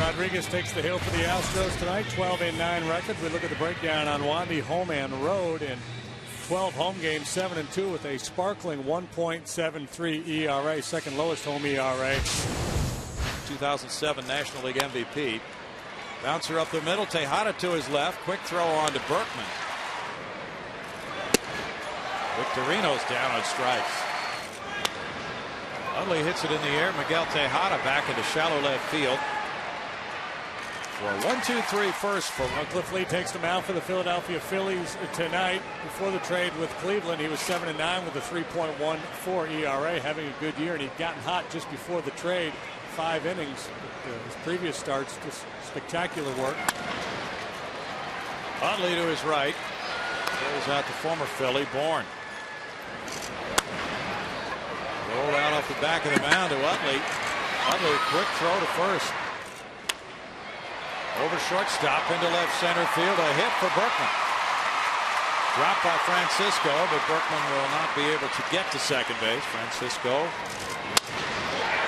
Rodriguez takes the hill for the Astros tonight. 12-9 record. We look at the breakdown on Wandy home and road in 12 home games, 7-2 with a sparkling 1.73 ERA, second lowest home ERA. 2007 National League MVP. Bouncer up the middle. Tejada to his left. Quick throw on to Berkman. Victorino's down on strikes. Utley hits it in the air. Miguel Tejada back into shallow left field. For a 1-2-3 first for Cliff Lee takes the mound for the Philadelphia Phillies tonight. Before the trade with Cleveland, he was 7-9 with a 3.14 ERA, having a good year, and he'd gotten hot just before the trade. 5 innings. His previous starts, just spectacular work. Utley to his right. Throws out the former Philly, Bourne. Rolled out off the back of the mound to Utley. Utley, quick throw to first. Over shortstop into left center field. A hit for Berkman. Dropped by Francisco, but Berkman will not be able to get to second base. Francisco.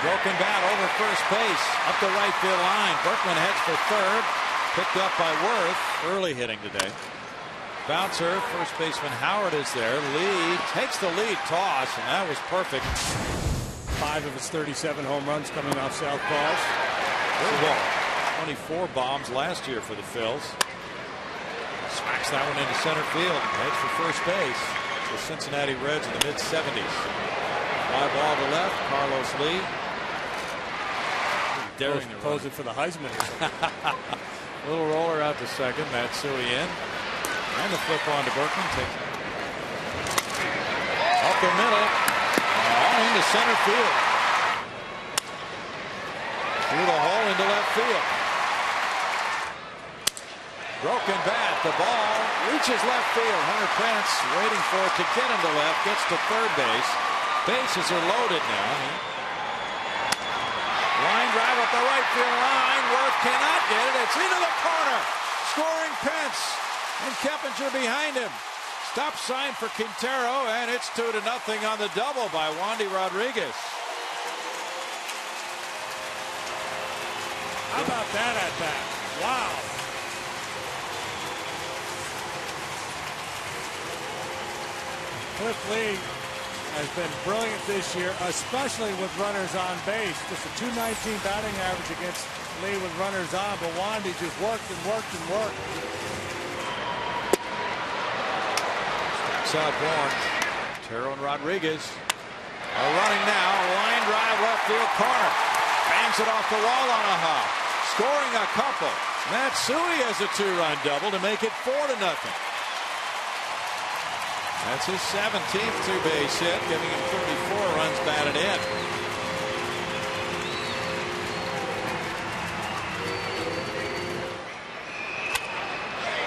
Broken bat over first base. Up the right field line. Berkman heads for third. Picked up by Worth. Early hitting today. Bouncer. First baseman Howard is there. Lee takes the lead toss, and that was perfect. 5 of his 37 home runs coming off southpaws. Good ball. 24 bombs last year for the Phils. Smacks that one into center field. Heads for first base. The Cincinnati Reds in the mid-70s. Fly ball to left. Carlos Lee. Daring to pose it for the Heisman. Little roller out to second. Matsui in. And the flip on to Berkman. Up the middle. Into center field. Through the hole into left field. Broken bat. The ball reaches left field. Hunter Pence waiting for it to get into left. Gets to third base. Bases are loaded now. Line drive up the right field line. Worth cannot get it. It's into the corner. Scoring Pence. And Keppinger behind him. Stop sign for Quintero, and it's 2-0 on the double by Wandy Rodriguez. How about that at bat? Wow. Cliff Lee has been brilliant this year, especially with runners on base. Just a .219 batting average against Lee with runners on, but Wandy just worked and worked and worked. Out Bourne. Quintero and Rodriguez are running now. Line drive left field corner. Bangs it off the wall on a hop. Scoring a couple. Matsui has a 2-run double to make it 4-0. That's his 17th two-base hit, giving him 34 runs batted in.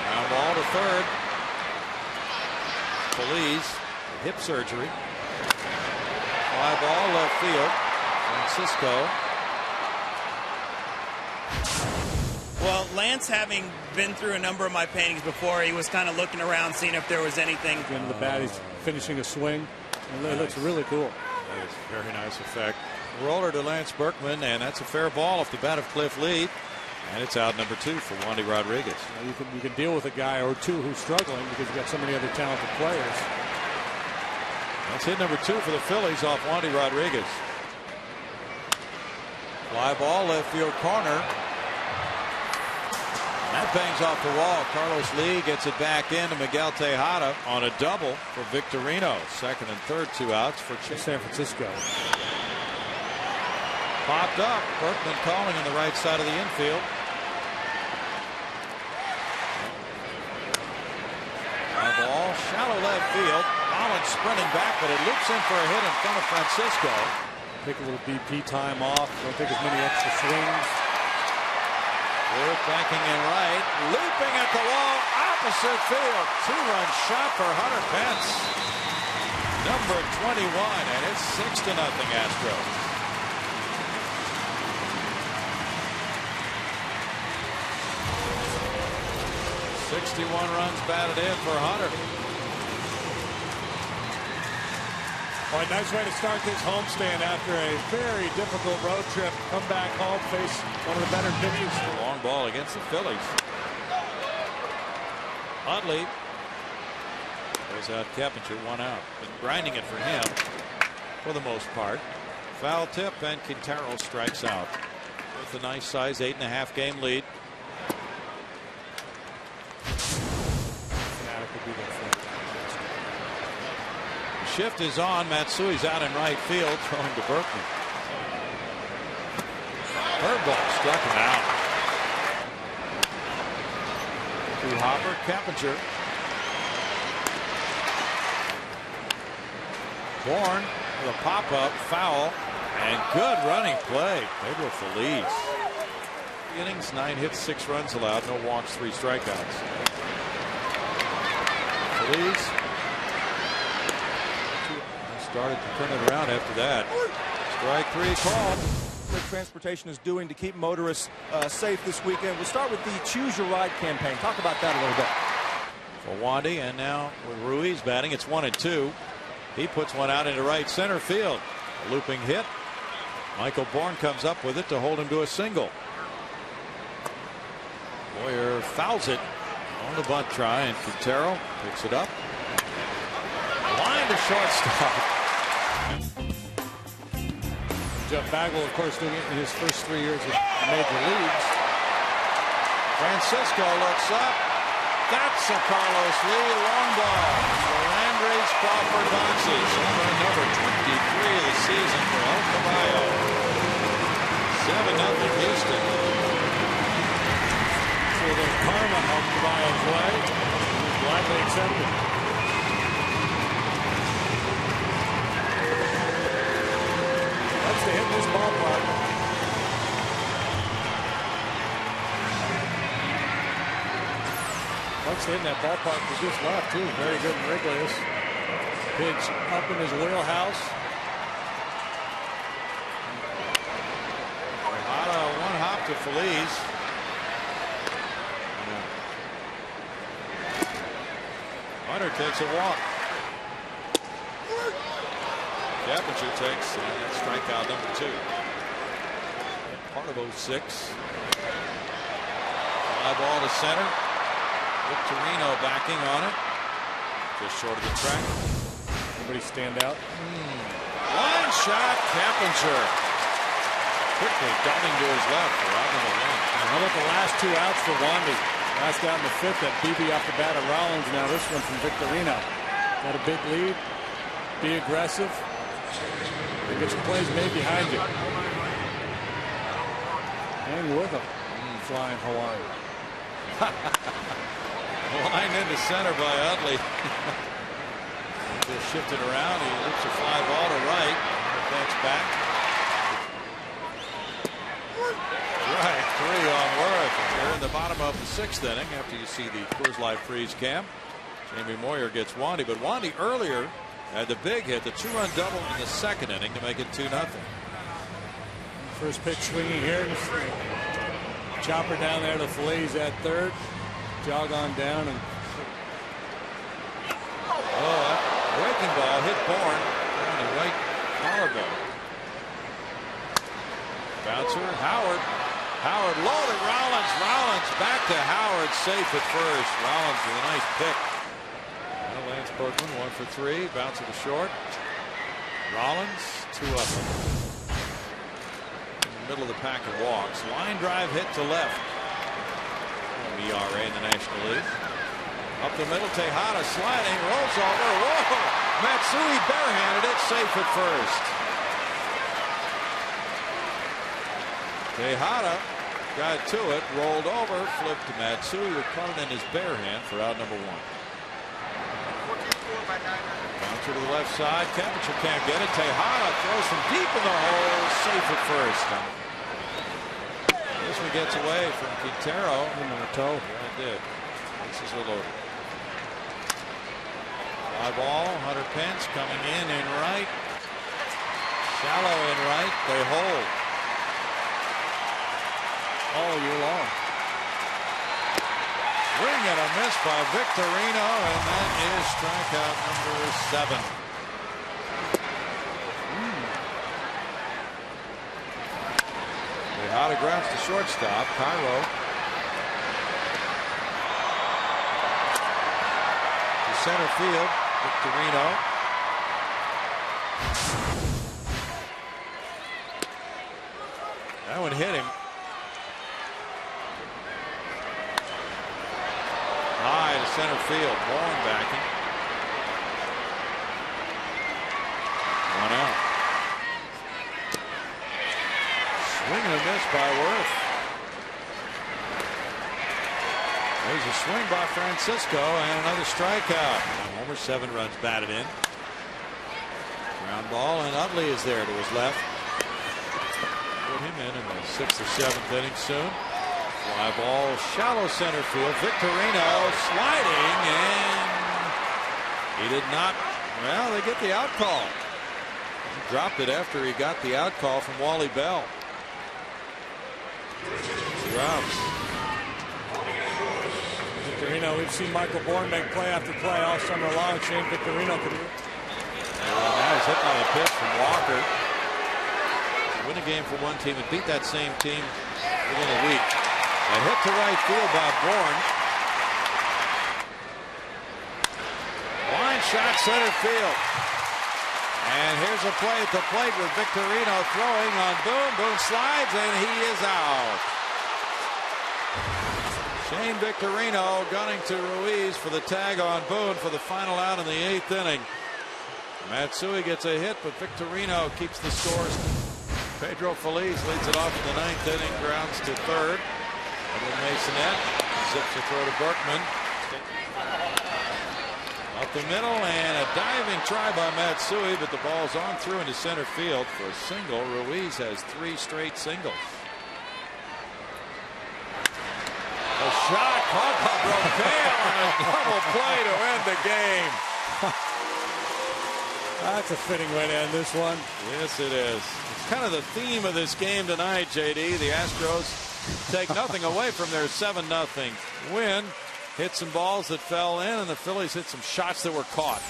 Ground ball to third. Phillies, hip surgery. Fly ball left field. Francisco. Well, Lance, having been through a number of my paintings before, he was kind of looking around, seeing if there was anything. At the end of the bat, he's finishing a swing. It looks really cool. That is a very nice effect. Roller to Lance Berkman, and that's a fair ball off the bat of Cliff Lee. And it's out number 2 for Wandy Rodriguez. You can deal with a guy or two who's struggling because you've got so many other talented players. That's hit number 2 for the Phillies off Wandy Rodriguez. Fly ball left field corner. That bangs off the wall. Carlos Lee gets it back into Miguel Tejada on a double for Victorino. Second and third, 2 outs for San Francisco. Popped up. Berkman calling on the right side of the infield. Fly ball, shallow left field. Collins sprinting back, but it loops in for a hit in front of Francisco. Take a little BP time off. Don't take as many extra swings. Worth banking in right. Looping at the wall. Opposite field. 2-run shot for Hunter Pence. Number 21, and it's 6-0 Astros. .61 runs batted in for Hunter. Well, a nice way to start this homestand after a very difficult road trip. Come back home, face one of the better pitchers. Long ball against the Phillies. Utley goes out Keppinger, 1 out. Been grinding it for him for the most part. Foul tip, and Quintero strikes out with a nice size 8.5 game lead. The shift is on. Matsui's out in right field, throwing to Berkman. Curveball struck him out. To Hopper, Keppinger. Bourne with a pop-up, foul, and good running play. Pedro Feliz. Innings, 9 hits, 6 runs allowed, no walks, 3 strikeouts. Feliz started to turn it around after that. Strike 3 called. What transportation is doing to keep motorists safe this weekend. We'll start with the Choose Your Ride campaign. Talk about that a little bit. For Wandy, and now with Ruiz batting, it's 1-2. He puts one out into right center field. A looping hit. Michael Bourne comes up with it to hold him to a single. Boyer fouls it on the bunt try, and Quintero picks it up. Line to shortstop. Jeff Bagwell, of course, doing it in his first 3 years with major leagues. Francisco looks up. That's a Carlos Lee long ball. Landry's Crawford boxes. Home run number 23 of the season for El Caballo. 7-0 Houston. So the karma of Caballo's way. Gladly accepted. That's to hit this ballpark. Bucks hitting that ballpark was just left too. Very good and Wrigley's. Pitch up in his wheelhouse. One hop to Feliz. Hunter takes a walk. Keppinger takes strikeout number 2. Part of 06. Fly ball to center. Victorino backing on it. Just short of the track. Anybody stand out? Line shot, Keppinger. Quickly dumping to his left for out number 1. How about the last 2 outs for Wandy? Last out in the 5th, that BB off the bat of Rollins. Now this one from Victorino. Got a big lead. Be aggressive. Get your plays made behind you. Hang with them. Flying Hawaii. Line into center by Utley. Just shifted around. He loops a fly ball to right. Defense back. Strike 3 on Worth. We're in the bottom of the 6th inning after you see the Coors Light freeze cam. Jamie Moyer gets Wandy, but Wandy earlier had the big hit, the 2-run double in the 2nd inning to make it 2-0. First pitch swinging here. Chopper down there to Feliz at 3rd. Jog on down and. Breaking ball hit Bourne on the right collarbone. Bouncer Howard. Howard loaded Rollins. Rollins back to Howard, safe at first. Rollins with a nice pick. Now Lance Berkman 1 for 3. Bouncer to short. Rollins 2 up. In the middle of the pack of walks. Line drive hit to left. ERA in the National League. Up the middle, Tejada sliding, rolls over. Whoa! Matsui barehanded it, safe at first. Tejada got to it, rolled over, flipped to Matsui, who caught it in his bare hand for out number 1. Bouncer to the left side. Keppinger can't get it. Tejada throws from deep in the hole, safe at first. This one gets away from Quintero. Toe. Yeah, it did. Bases are loaded. Fly ball. Hunter Pence coming in right. Shallow in right. They hold. All year long. Swing and a miss by Victorino, and that is strikeout number 7. Out of grounds to shortstop. Cairo to center field. Victorino. That one hit him. High to center field. Bourne backing. One out. Swing and a miss by Worth. There's a swing by Francisco and another strikeout. Homer, 7 runs batted in. Ground ball, and Utley is there to his left. Put him in the 6th or 7th inning soon. Fly ball, shallow center field. Victorino sliding, and he did not. Well, they get the out call. He dropped it after he got the out call from Wally Bell. 2 outs. Victorino, we've seen Michael Bourne make play after play all summer long. Shane Victorino could. Now he's hit by a pitch from Walker. Win a game for one team and beat that same team within a week. A hit to right field by Bourne. Line shot center field. And here's a play at the plate with Victorino throwing on Boone. Boone slides and he is out. Shane Victorino gunning to Ruiz for the tag on Boone for the final out in the 8th inning. Matsui gets a hit, but Victorino keeps the scores. Pedro Feliz leads it off in the 9th inning, grounds to 3rd. Edwin Masonette zips a throw to Berkman. Up the middle, and a diving try by Matsui, but the ball's on through into center field for a single. Ruiz has 3 straight singles. A shot caught by Brocail on a double play to end the game. That's a fitting way to end this one. Yes, it is. It's kind of the theme of this game tonight, JD. The Astros take nothing away from their 7-0 win. Hit some balls that fell in, and the Phillies hit some shots that were caught.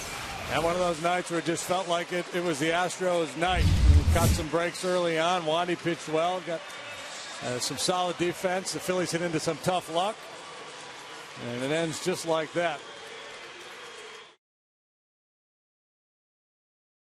And one of those nights where it just felt like it was the Astros' night. We got some breaks early on. Wandy pitched well, got some solid defense. The Phillies hit into some tough luck, and it ends just like that.